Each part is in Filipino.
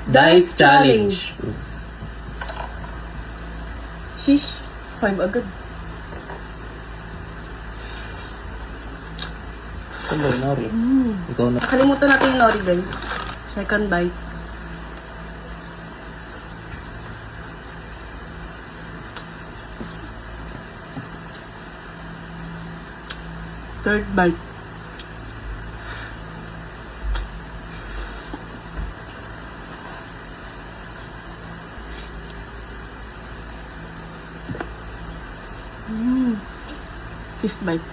Dice challenge. Shish. 5 agad. Ito ba, Nori? Ikaw na. Nakalimutan natin yung nori, guys. Second bite. Third bite. Fifth bite.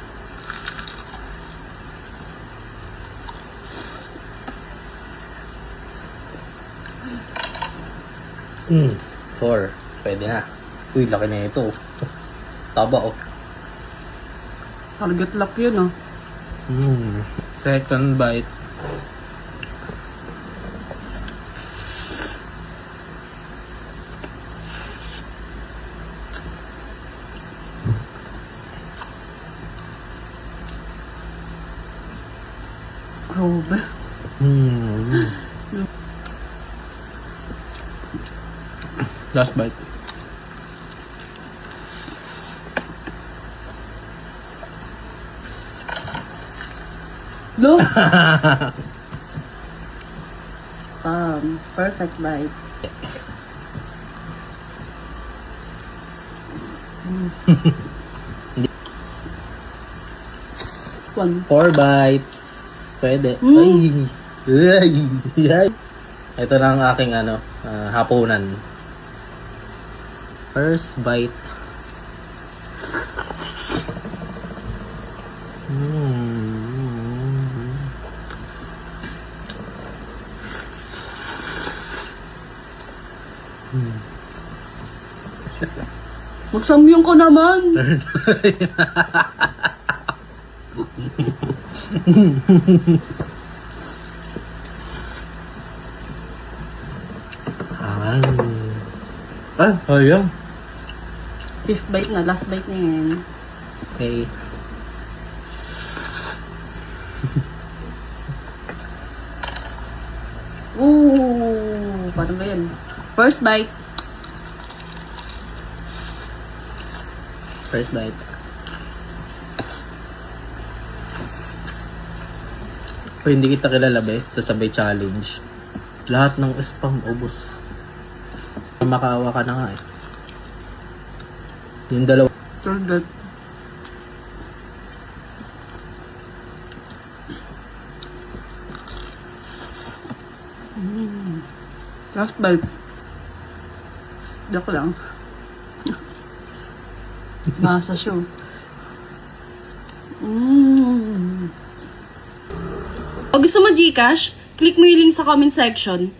Four. Pwede na. Uy, laki na ito. Taba, oh. Target lock yun, oh. Second bite. Grabe. Last bite. Look! Perfect bite. One. 4 bites. Pwede. Ay! Ay! Ay! Ito na ang aking hapunan. First bite. Magsamyong ko naman! Ayun. Fifth bite na, last bite na yan. Okay. Ooh! Paano ba yan? First bite. First bite. Kung hindi kita kilala ba sabay challenge. Lahat ng spam ubos. Makaawa ka na nga eh. Yung dalawa. Third bite. Last bite. Joke lang. Masa siya. O gusto mo Gcash? Click mo yung link sa comment section.